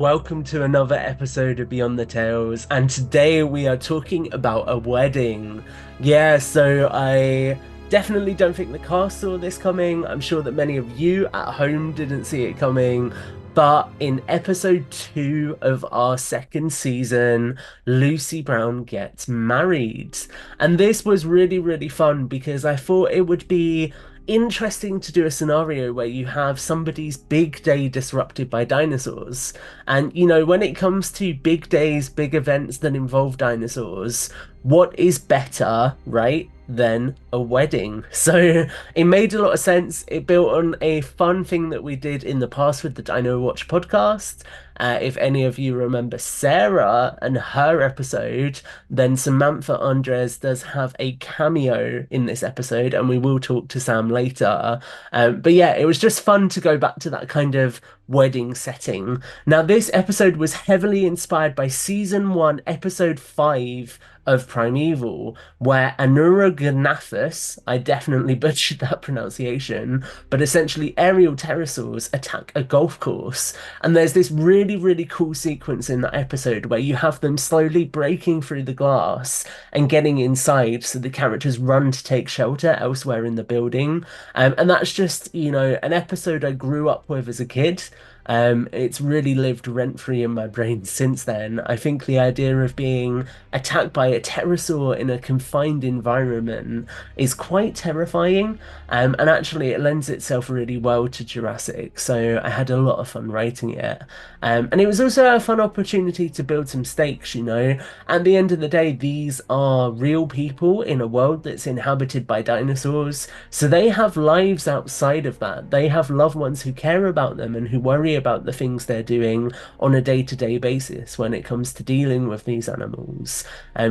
Welcome to another episode of Beyond the Tales, and today we are talking about a wedding. Yeah, so I definitely don't think the cast saw this coming. I'm sure that many of you at home didn't see it coming. But in episode 2 of our second season, Lucy Brown gets married. And this was really, really fun because I thought it would be interesting to do a scenario where you have somebody's big day disrupted by dinosaurs. And, when it comes to big days, big events that involve dinosaurs, what is better, right, than a wedding? So it made a lot of sense. It built on a fun thing that we did in the past with the Dino Watch podcast. If any of you remember Sarah and her episode, then Samantha Andres does have a cameo in this episode, and we will talk to Sam later. But yeah, it was just fun to go back to that kind of wedding setting. Now, this episode was heavily inspired by season 1, episode 5 of Primeval, where Anuraganathus, I definitely butchered that pronunciation, but essentially aerial pterosaurs attack a golf course. And there's this really, really cool sequence in that episode where you have them slowly breaking through the glass and getting inside so the characters run to take shelter elsewhere in the building. And that's just, an episode I grew up with as a kid. It's really lived rent-free in my brain since then. I think the idea of being attacked by a pterosaur in a confined environment is quite terrifying, and actually it lends itself really well to Jurassic, so I had a lot of fun writing it. And it was also a fun opportunity to build some stakes. At the end of the day, these are real people in a world that's inhabited by dinosaurs, so they have lives outside of that. They have loved ones who care about them and who worry about the things they're doing on a day-to-day basis when it comes to dealing with these animals.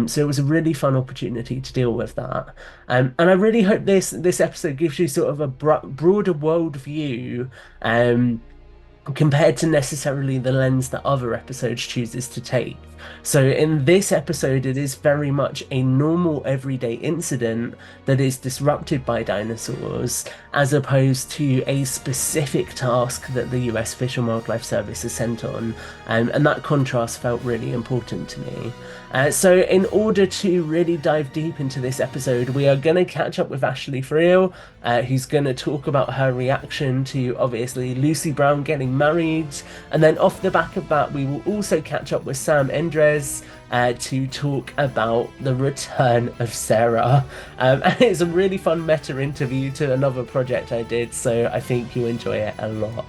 So it was a really fun opportunity to deal with that. And I really hope this episode gives you sort of a broader world view, compared to necessarily the lens that other episodes chooses to take. So in this episode, it is very much a normal everyday incident that is disrupted by dinosaurs, as opposed to a specific task that the US Fish and Wildlife Service is sent on. And that contrast felt really important to me. So in order to really dive deep into this episode, we are going to catch up with Ashley Friel, who's going to talk about her reaction to, obviously, Lucy Brown getting married. And then off the back of that, we will also catch up with Sam Endres to talk about the return of Sarah. And it's a really fun meta interview to another project I did, so I think you'll enjoy it a lot.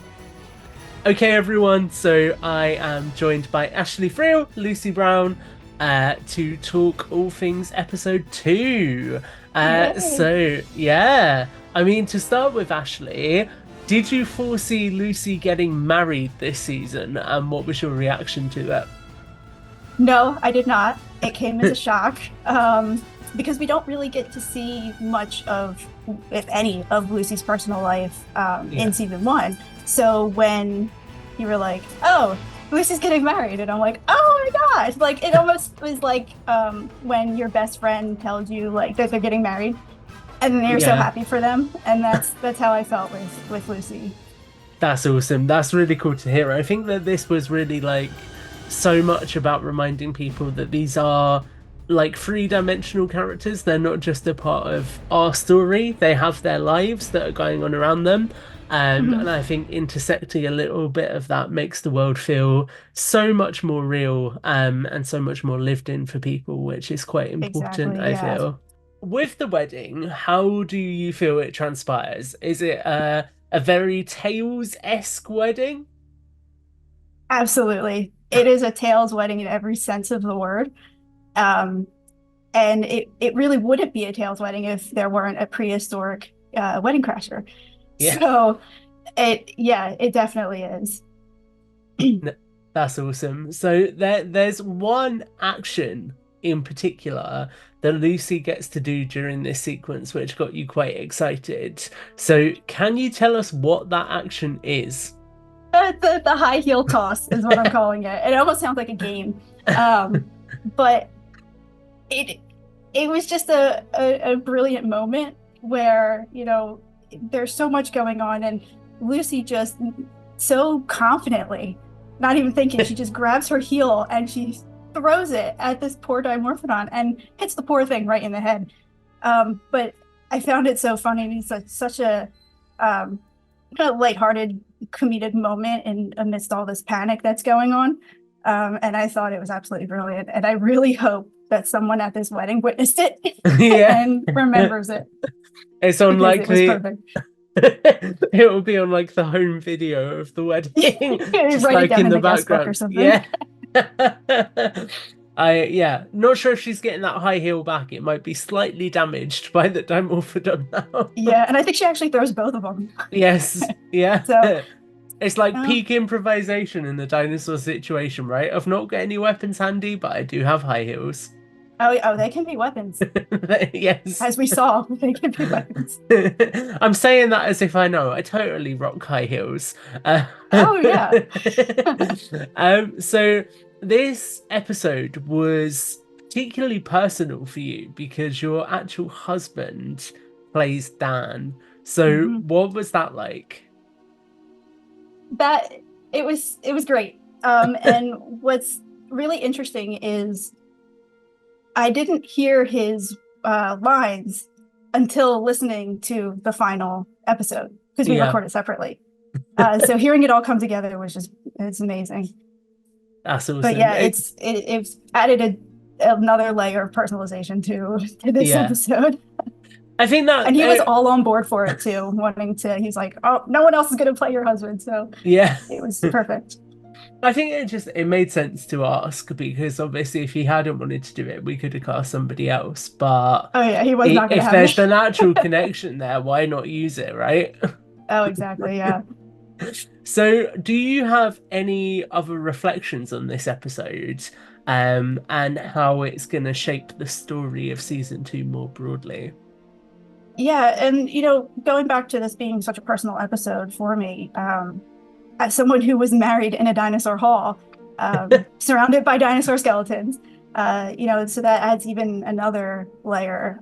Okay, everyone, so I am joined by Ashley Friel, Lucy Brown, to talk all things episode 2. So, yeah, I mean, to start with, Ashley, did you foresee Lucy getting married this season, and what was your reaction to it? No, I did not. It came as a shock, because we don't really get to see much of, if any, of Lucy's personal life in season 1. So when you were like, oh, Lucy's getting married, and I'm like, oh my gosh, like it almost was like when your best friend tells you like that they're getting married, and then you're so happy for them, and that's how I felt with Lucy. That's awesome. That's really cool to hear. I think that this was really like so much about reminding people that these are like three-dimensional characters. They're not just a part of our story. They have their lives that are going on around them. And I think intersecting a little bit of that makes the world feel so much more real, and so much more lived in for people, which is quite important, Exactly, I yeah. feel. With the wedding, how do you feel it transpires? Is it a very Tales-esque wedding? Absolutely. It is a Tales wedding in every sense of the word. Um, and it really wouldn't be a Tales wedding if there weren't a prehistoric wedding crasher. Yeah. So it definitely is. That's awesome. So there's one action in particular that Lucy gets to do during this sequence which got you quite excited. So can you tell us what that action is? The high heel toss is what I'm calling it. It almost sounds like a game. But it it was just a brilliant moment where, there's so much going on, and Lucy just so confidently not even thinking. She just grabs her heel and she throws it at this poor Dimorphodon and hits the poor thing right in the head. But I found it so funny. It's such a kind of lighthearted, comedic moment amidst all this panic that's going on. And I thought it was absolutely brilliant. And I really hope that someone at this wedding witnessed it Yeah. and remembers it It's on because like it was the perfect. it will be on like the home video of the wedding, just Write it like down in in the the guest book or background. something. Yeah. Not sure if she's getting that high heel back. It might be slightly damaged by the Dimorphodon now. Yeah, and I think she actually throws both of them. Yes, yeah. So, It's like uh, peak improvisation in the dinosaur situation, right? I've not got any weapons handy, but I do have high heels. oh, they can be weapons. Yes. As we saw, they can be weapons. I'm saying that as if I know. I totally rock high heels. Oh, yeah. So this episode was particularly personal for you because your actual husband plays Dan. So Mhm. what was that like? That it was great. And what's really interesting is I didn't hear his lines until listening to the final episode because we Yeah, recorded separately. So hearing it all come together it's amazing. that's But awesome. yeah, it's added another layer of personalization to this Yeah, episode. I think that And he was all on board for it too, wanting to. He's like, "Oh, no one else is going to play your husband," so yeah. it was perfect. I think it made sense to ask because obviously if he hadn't wanted to do it, we could have cast somebody else. But Oh yeah, he was not going to if have there's the me. natural connection there, why not use it, right? Oh, exactly. Yeah. So, do you have any other reflections on this episode, and how it's going to shape the story of season 2 more broadly? Yeah, and going back to this being such a personal episode for me, as someone who was married in a dinosaur hall, surrounded by dinosaur skeletons, so that adds even another layer.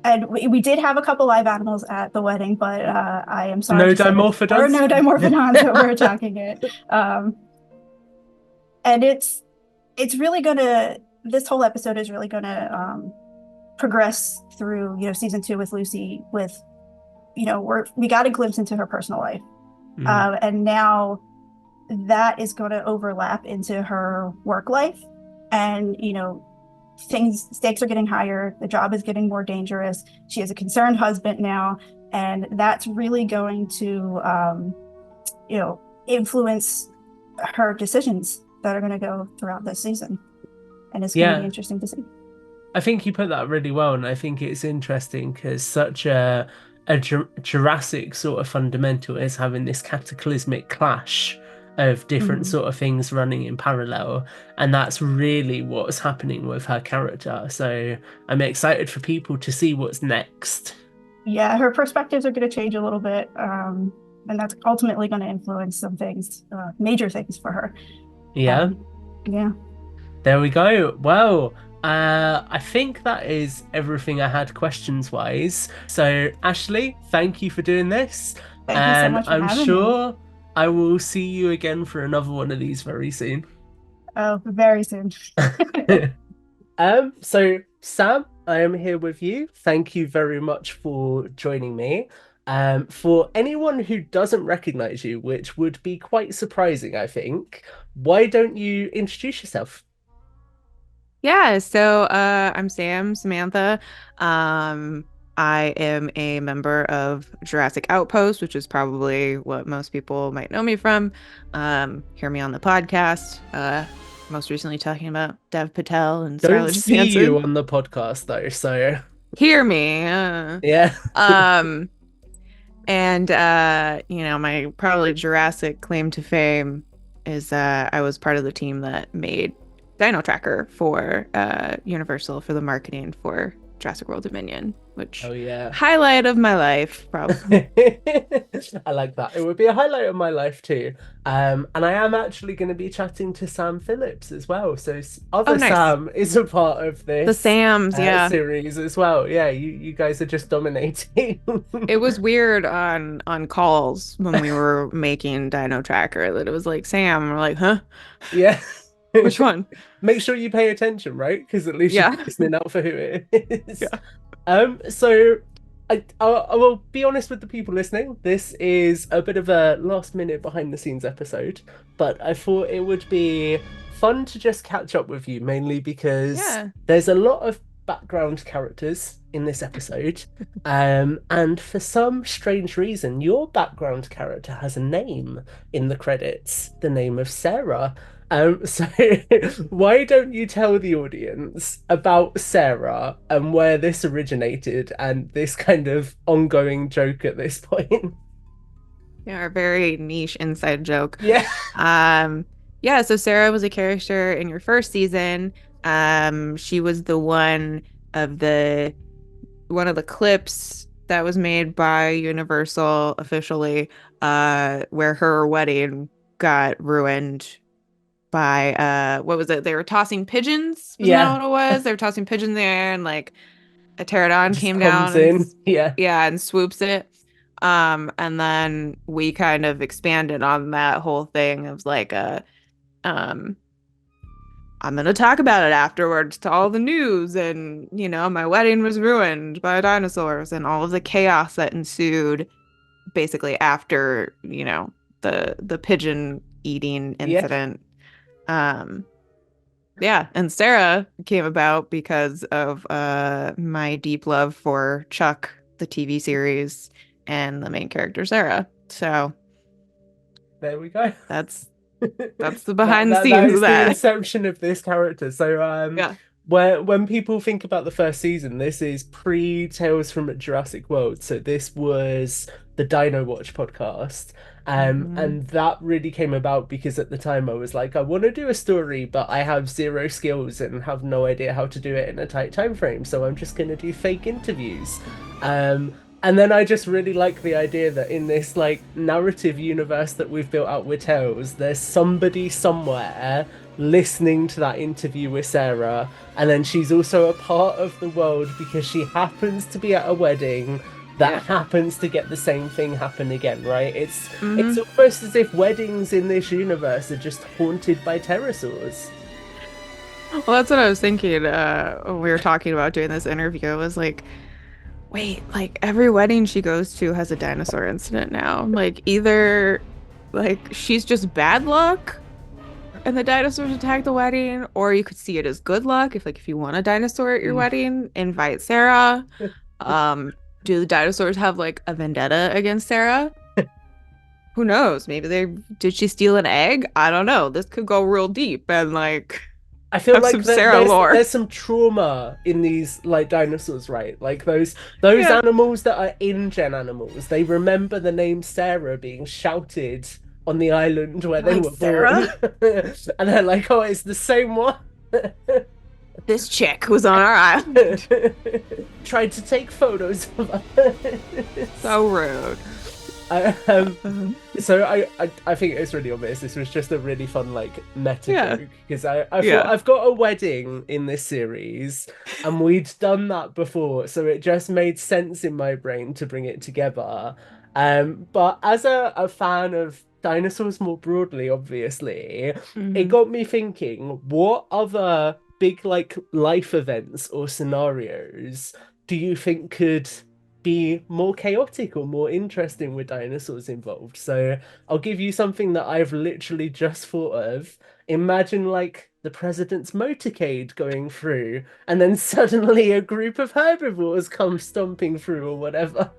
And we did have a couple live animals at the wedding, but I am sorry No to say that there are Dimorphodons? no Dimorphodons that were attacking it. And it's really gonna this whole episode is really gonna progress through season 2 with Lucy with we got a glimpse into her personal life, Mm, and now that is going to overlap into her work life, and stakes are getting higher, the job is getting more dangerous, she has a concerned husband now, and that's really going to influence her decisions that are going to go throughout this season, and it's going to be yeah. interesting to see. I think you put that really well, and I think it's interesting because such a Jurassic sort of fundamental is having this cataclysmic clash of different Mhm. sort of things running in parallel, and that's really what's happening with her character. So I'm excited for people to see what's next. Yeah, her perspectives are going to change a little bit, and that's ultimately going to influence some things, major things for her. Yeah, Um, yeah. there we go. Well, I think that is everything I had questions wise. So, Ashley, thank you for doing this. Thank you so And much for I'm having me. sure I will see you again for another one of these very soon. Oh, very soon. So Sam, I am here with you. Thank you very much for joining me. For anyone who doesn't recognize you, which would be quite surprising, I think, why don't you introduce yourself? Yeah, so I'm Sam, Samantha. Um, I am a member of Jurassic Outpost, which is probably what most people might know me from. Hear me on the podcast. Most recently talking about Dev Patel and Don't Scarlett see you Johansson. on the podcast though, so Hear me. yeah. Um, and my probably Jurassic claim to fame is I was part of the team that made Dino Tracker for Universal for the marketing for Jurassic World Dominion, which Oh yeah. highlight of my life, probably. I like that. It would be a highlight of my life too. And I am actually going to be chatting to Sam Phillips as well. So Oh, other nice. Sam is a part of The this Sams, yeah. series as well. Yeah, you guys are just dominating. It was weird on calls when we were making Dino Tracker that it was like Sam. We're like, huh? Yeah. Which one? Make sure you pay attention, right? Because at least you're Yeah. listening out for who it is. Yeah. So I will be honest with the people listening. This is a bit of a last minute behind the scenes episode, but I thought it would be fun to just catch up with you, mainly because Yeah. there's a lot of background characters in this episode. And for some strange reason, your background character has a name in the credits, the name of Sarah. So why don't you tell the audience about Sarah and where this originated and this kind of ongoing joke at this point? Yeah, our very niche inside joke. Yeah. Um, yeah, so Sarah was a character in your first season. She was the one of the clips that was made by Universal officially, where her wedding got ruined by what was it? They were tossing pigeons, wasn't that Yeah. what it was? They were tossing pigeons in the air and like a pterodon Just came comes down and in. Yeah. yeah, and swoops it. And then we kind of expanded on that whole thing of like um I'm gonna talk about it afterwards to all the news and my wedding was ruined by dinosaurs and all of the chaos that ensued basically after, the pigeon eating Yeah. incident. Um yeah, and Sarah came about because of my deep love for Chuck, the TV series, and the main character Sarah. So There we go. that's that's the That behind the that scenes of is the that. inception of this character. So Yeah. when people think about the first season, this is pre Tales from Jurassic World. So this was the Dino Watch podcast. Hmm. And that really came about because at the time I was like, I want to do a story, but I have zero skills and have no idea how to do it in a tight time frame. So I'm just gonna do fake interviews. Um, and then I just really like the idea that in this like narrative universe that we've built out with Tales, there's somebody somewhere listening to that interview with Sarah, and then she's also a part of the world because she happens to be at a wedding that Yeah. happens to get the same thing happen again, right? It's Hmm. almost as if weddings in this universe are just haunted by pterosaurs. Well, that's what I was thinking when we were talking about doing this interview. I was like, wait, like every wedding she goes to has a dinosaur incident now. Like either like she's just bad luck and the dinosaurs attack the wedding, or you could see it as good luck if you want a dinosaur at your Mm. wedding, invite Sarah. Um, do the dinosaurs have like a vendetta against Sarah? Who knows? Maybe they did she steal an egg? I don't know. This could go real deep and like I feel have like some Sarah there's lore. there's some trauma in these like dinosaurs, right? Like those Yeah. animals that are in-gen animals, they remember the name Sarah being shouted on the island where they Like were born, Sarah? and they're like, "Oh, it's the same one." This chick was on our island. Tried to take photos of us. So rude. I, so I think it's really obvious. This was just a really fun like meta Yeah. joke because I thought Yeah. I've got a wedding in this series and we'd done that before, so it just made sense in my brain to bring it together. But as a fan of dinosaurs more broadly, obviously, it Hmm. got me thinking, what other big like life events or scenarios do you think could be more chaotic or more interesting with dinosaurs involved? So I'll give you something that I've literally just thought of. Imagine like the president's motorcade going through, and then suddenly a group of herbivores come stomping through or whatever.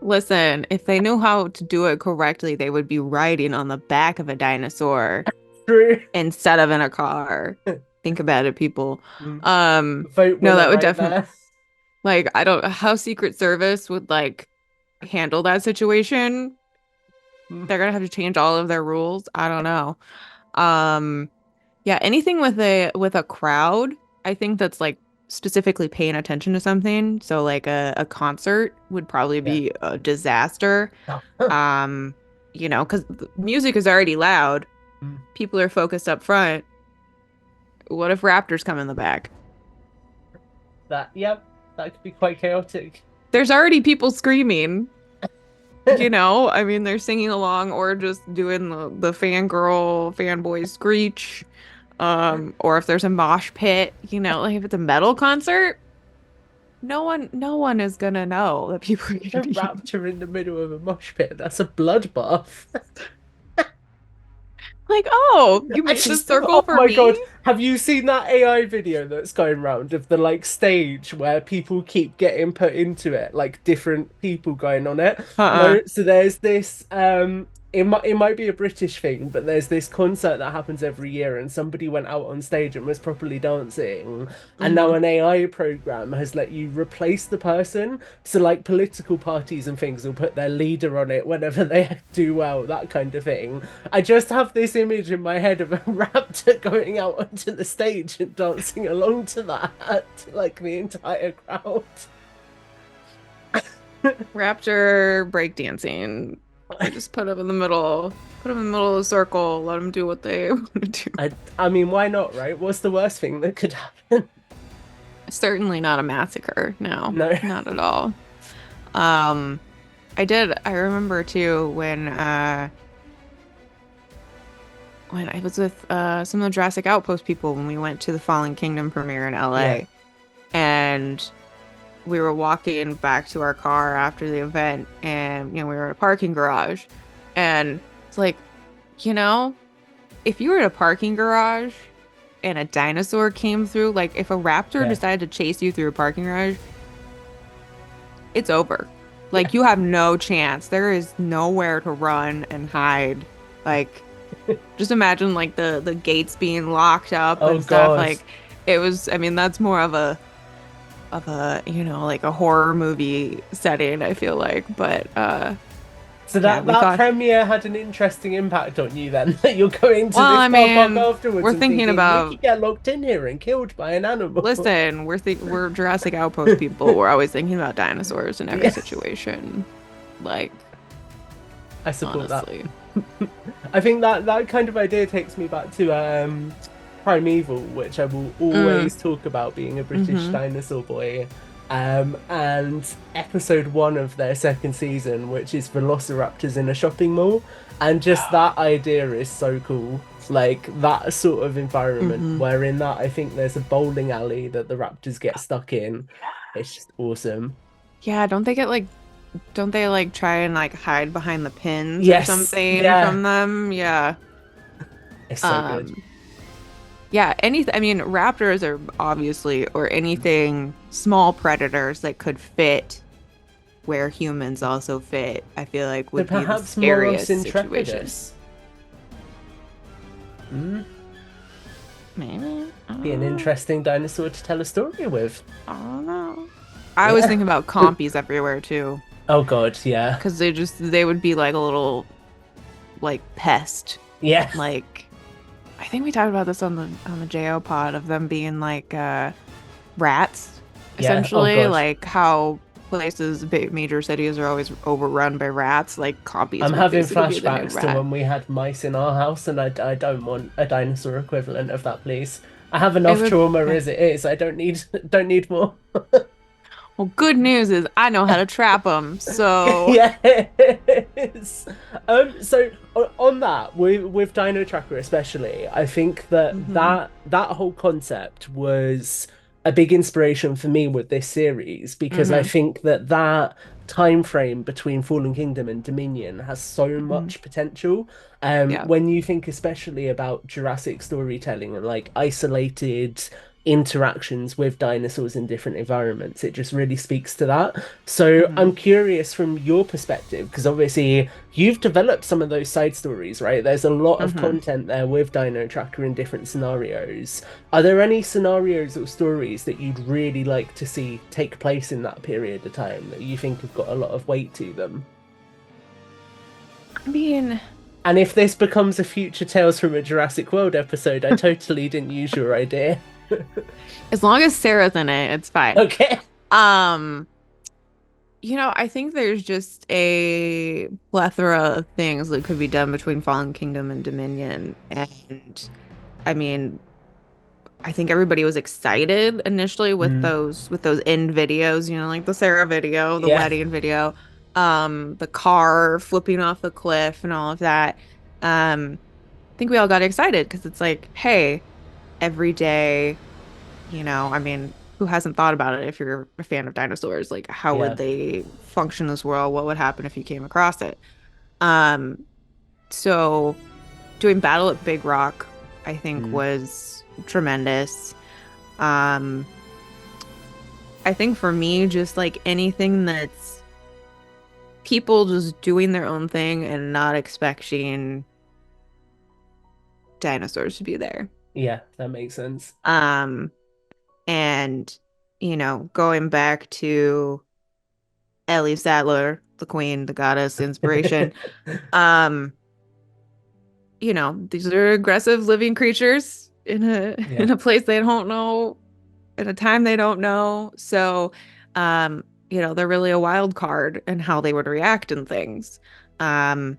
Listen, if they knew how to do it correctly, they would be riding on the back of a dinosaur True. instead of in a car. Think about it, people. Mm. Um, Vote no, winner that would right definitely there. like I don't how Secret Service would like handle that situation. Mm. They're gonna have to change all of their rules. I don't know. Um, yeah, anything with a crowd, I think that's like specifically paying attention to something. So like a concert would probably Yeah. be a disaster. Oh. Um, because music is already loud. Mm. People are focused up front. What if raptors come in the back? Yep, that could be quite chaotic. There's already people screaming. I mean, they're singing along or just doing the fangirl, fanboy screech. Or if there's a mosh pit, like if it's a metal concert, no one is gonna know that people are A gonna be raptor in the middle of a mosh pit. That's a bloodbath. like, oh, you made this circle Oh for my me? God. Have you seen that AI video that's going around of the like stage where people keep getting put into it, like different people going on it? Uh-uh. No, so there's this it might be a British thing, but there's this concert that happens every year and somebody went out on stage and was properly dancing, and now Hmm. an AI program has let you replace the person. So like political parties and things will put their leader on it whenever they do well, that kind of thing. I just have this image in my head of a raptor going out onto the stage and dancing along to that, like the entire crowd. Raptor breakdancing. Just put them in the middle of the circle, let them do what they want to do. I mean, why not, right? What's the worst thing that could happen? Certainly not a massacre. No, No. not at all. Um, I remember too when I was with some of the Jurassic Outpost people when we went to the Fallen Kingdom premiere in Yeah. LA, and we were walking back to our car after the event, and we were in a parking garage, and it's like, you know, if you were in a parking garage and a dinosaur came through, like if a raptor Yeah. decided to chase you through a parking garage, it's over. Yeah. Like you have no chance. There is nowhere to run and hide. Like just imagine like the gates being locked up Oh and stuff. God. Like it was, I mean, that's more of a like a horror movie setting, I feel like. But So yeah, that we that thought, premiere had an interesting impact on you then. That you're going to well, this I car park mean, afterwards we're and thinking thinking we about, could get locked in here and killed by an animal. listen, we're Jurassic Outpost people. We're always thinking about dinosaurs in every Yeah, situation. Like, I support that. honestly. I think that kind of idea takes me back to Primeval, which I will Mm, always talk about being a British mm-hmm. dinosaur boy. And episode 1 of their second season, which is Velociraptors in a shopping mall, and just that idea is so cool. Like that sort of environment, Hmm. where in that I think there's a bowling alley that the raptors get stuck in. It's just awesome. Yeah, don't they like try and like hide behind the pins or Yes, something yeah, from them? Yeah. it's so good. Um, yeah, anything, I mean, raptors are obviously, or anything small predators that could fit where humans also fit, I feel like So would be the perhaps Moros scariest situation. Intrepidus. Mm, Maybe. I be don't an know. interesting dinosaur to tell a story with. I don't know. I was Yeah. thinking about compies everywhere too, Oh God, yeah. because they would be like a little like pest. Yeah. Like I think we talked about this on the JO pod of them being like rats, Yeah. Oh essentially, God. like how places, big major cities are always overrun by rats. Like compies I'm would having basically be the new flashbacks to rat. when we had mice in our house, and I don't want a dinosaur equivalent of that, please. I have It enough would, trauma yeah. as it is. I don't need don't need more. Well, good news is I know how to trap them. So, Yes. So on that, with Dino Tracker especially, I think that hmm that whole concept was a big inspiration for me with this series, because I hmm think that time frame between Fallen Kingdom and Dominion has so hmm much potential. yeah. When you think especially about Jurassic storytelling and like isolated interactions with dinosaurs in different environments, it just really speaks to that. So hmm I'm curious from your perspective, because obviously you've developed some of those side stories, right? There's a lot of hmm content there with Dino Tracker in different scenarios. Are there any scenarios or stories that you'd really like to see take place in that period of time that you think have got a lot of weight to them? I mean, And if this becomes a future Tales from a Jurassic World episode, I totally didn't use your idea. As long as Sarah's in it, it's fine. Okay. Um, I think there's just a plethora of things that could be done between Fallen Kingdom and Dominion. And I mean, I think everybody was excited initially with Mm, those end videos, like the Sarah video, the yeah. wedding video, the car flipping off the cliff and all of that. I think we all got excited because it's like, hey, every day, I mean, who hasn't thought about it if you're a fan of dinosaurs? Like, how would Yeah. they function in this world? What would happen if you came across it? Um, so doing Battle at Big Rock, I think Mm, was tremendous. Um, I think for me, just like anything that's people just doing their own thing and not expecting dinosaurs to be there. yeah, that makes sense. Um, and going back to Ellie Sattler, the queen, the goddess, inspiration. Um, these are aggressive living creatures in a Yeah. in a place they don't know, in a time they don't know. So, they're really a wild card in how they would react and things. Um,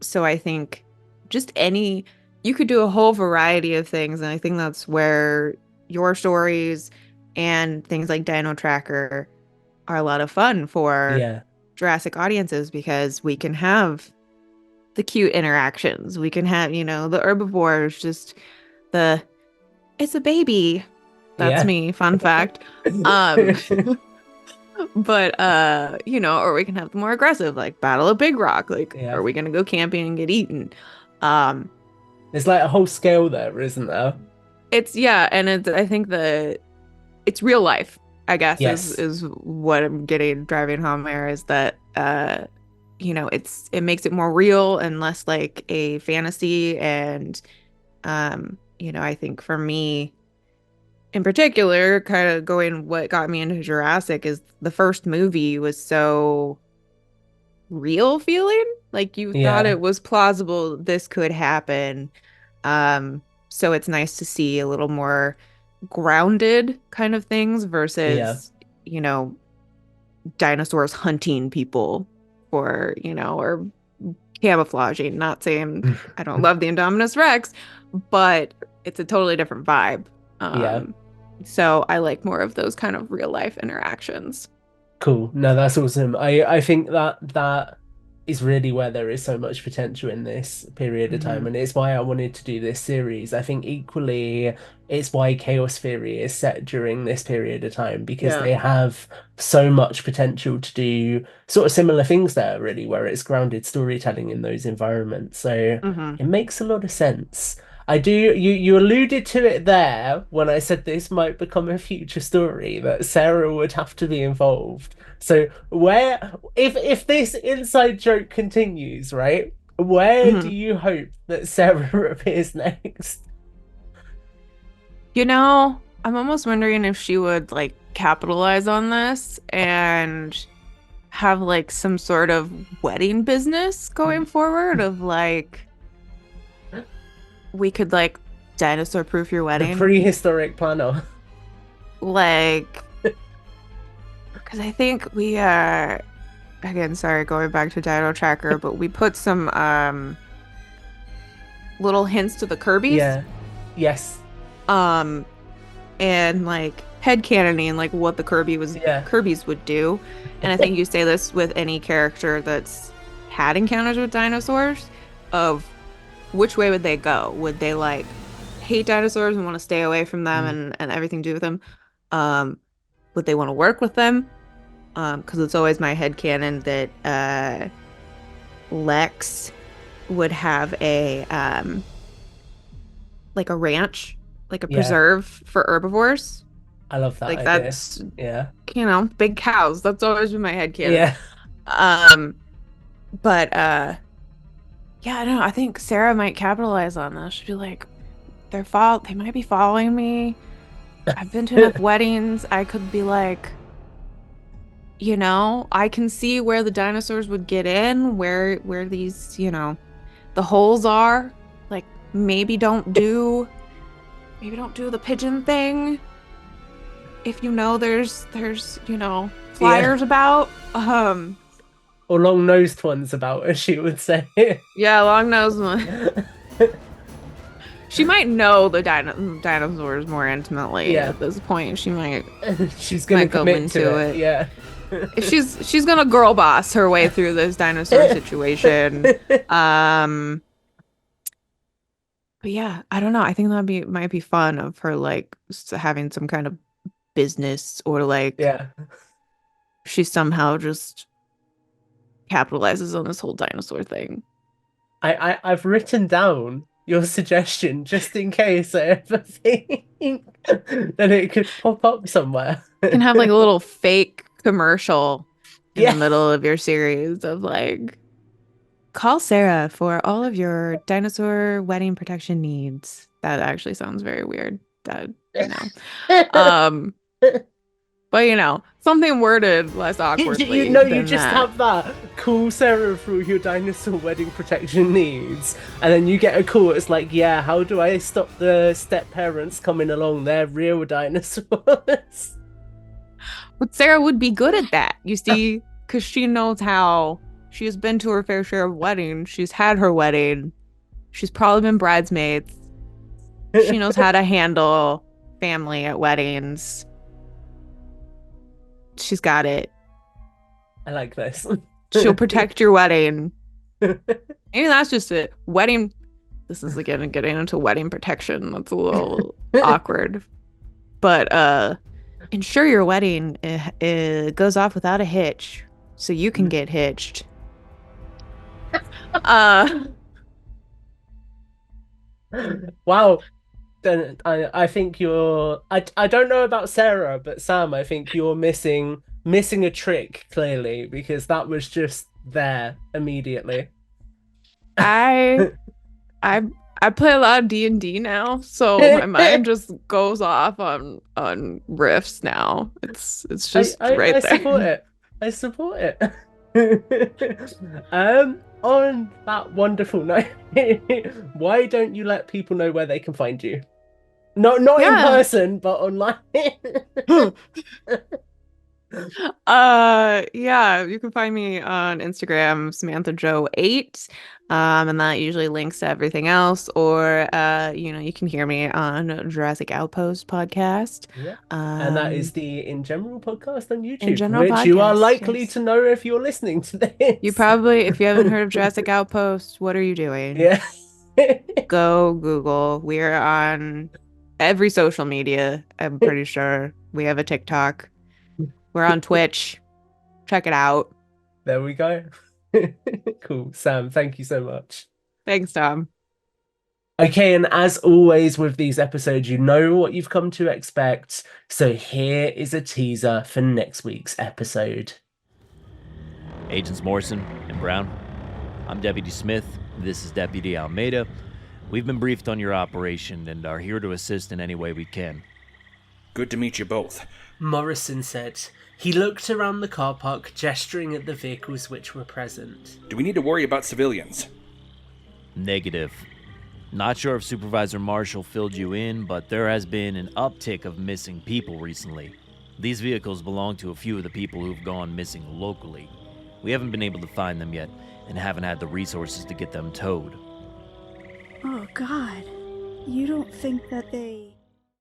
so I think just you could do a whole variety of things, and I think that's where your stories and things like Dino Tracker are a lot of fun for Yeah. Jurassic audiences because we can have the cute interactions. We can have, the herbivores, just the it's a baby. That's Yeah. me, fun fact. Um, but or we can have the more aggressive, like Battle of Big Rock. Like, Yeah. are we gonna go camping and get eaten? Um, There's like a whole scale there, isn't there? it's yeah, and I think it's real life, I guess, is Yes. is what I'm getting driving home there is that it makes it more real and less like a fantasy. And I think for me in particular, kind of going what got me into Jurassic is the first movie was so real feeling. Like you thought Yeah. it was plausible this could happen. So it's nice to see a little more grounded kind of things Yeah. versus, dinosaurs hunting people or camouflaging. Not saying I don't love the Indominus Rex, but it's a totally different vibe. Yeah. Um, so I like more of those kind of real life interactions. Cool. No, that's awesome. I think that is really where there is so much potential in this period of time, Hmm. and it's why I wanted to do this series. I think equally it's why Chaos Theory is set during this period of time because Yeah. they have so much potential to do sort of similar things there, really, where it's grounded storytelling in those environments. So Hmm. it makes a lot of sense. I do you alluded to it there when I said this might become a future story that Sarah would have to be involved. So where if this inside joke continues, right? Where do Hmm. you hope that Sarah appears next? I'm almost wondering if she would like capitalize on this and have like some sort of wedding business going forward of like we could like dinosaur proof your The wedding. prehistoric planner. Like, because I think we again, sorry, going back to Dino Tracker, but we put some little hints to the Kirby's. Yeah. Yes. Um and like headcanoning like what the Yeah. Kirby's would do. And I think you say this with any character that's had encounters with dinosaurs of which way would they go? Would they like hate dinosaurs and want to stay away from them Mm, and everything to do with them? Um, would they want to work with them? Because it's always my headcanon that Lex would have a like a ranch, like a yeah. preserve for herbivores. I love that Like idea. that's, Yeah. big cows. That's always been my headcanon. Yeah. Um, but yeah, I don't know. I think Sarah might capitalize on this. She'd be like, they might be following me. I've been to enough weddings. I could be like, I can see where the dinosaurs would get in, where these, the holes are. Like maybe don't do, maybe don't do the pigeon thing. If you know there's flyers about. Or long-nosed ones about, as she would say. Yeah, long nose one. She might know the dinosaurs more intimately at this point. She might She's gonna go commit into to it. it. Yeah. If she's gonna girl boss her way through this dinosaur situation. But yeah, I don't know. I think might be fun of her like having some kind of business, or like Yeah. she somehow just capitalizes on this whole dinosaur thing. I've written down your suggestion just in case I ever think that it could pop up somewhere. You can have like a little fake commercial in the Yeah. middle of your series of like, call Sarah for all of your dinosaur wedding protection needs. That actually sounds very weird. That, but something worded less awkwardly You than just that. have that. Call Sarah for your dinosaur wedding protection needs. And then you get a call. It's like, yeah, how do I stop the step parents coming along? They're real dinosaurs. But Sarah would be good at that, you see, because she knows how. She has been to her fair share of weddings. She's had her wedding. She's probably been bridesmaids. She knows how to handle family at weddings. She's got it. I like this. She'll protect your wedding. Maybe that's just it. Wedding. This is again getting into wedding protection. That's a little awkward. But ensure your wedding it goes off without a hitch, so you can get hitched. Wow. Then I think you're I don't know about Sarah, but Sam, I think you're missing a trick clearly, because that was just there immediately. I play a lot of D&D now, so my mind just goes off on riffs now. It's just right I there. support it. I support it. On that wonderful note, why don't you let people know where they can find you? Not in person, but online. Yeah, you can find me on Instagram, SamanthaJoe8. And that usually links to everything else. Or you can hear me on Jurassic Outpost podcast. Yeah. And that is the In General podcast on YouTube, In General which podcast, you are likely yes. to know if you're listening to this. You probably, if you haven't heard of Jurassic Outpost, what are you doing? Yeah. Go Google. We're on every social media, I'm pretty sure. We have a TikTok. We're on Twitch. Check it out. There we go. Cool. Sam, thank you so much. Thanks, Tom. Okay, and as always with these episodes, you know what you've come to expect. So here is a teaser for next week's episode. Agents Morrison and Brown, I'm Deputy Smith. This is Deputy Almeida. We've been briefed on your operation and are here to assist in any way we can. Good to meet you both. Morrison said. He looked around the car park, gesturing at the vehicles which were present. Do we need to worry about civilians? Negative. Not sure if Supervisor Marshall filled you in, but there has been an uptick of missing people recently. These vehicles belong to a few of the people who've gone missing locally. We haven't been able to find them yet, and haven't had the resources to get them towed. Oh, God. You don't think that they...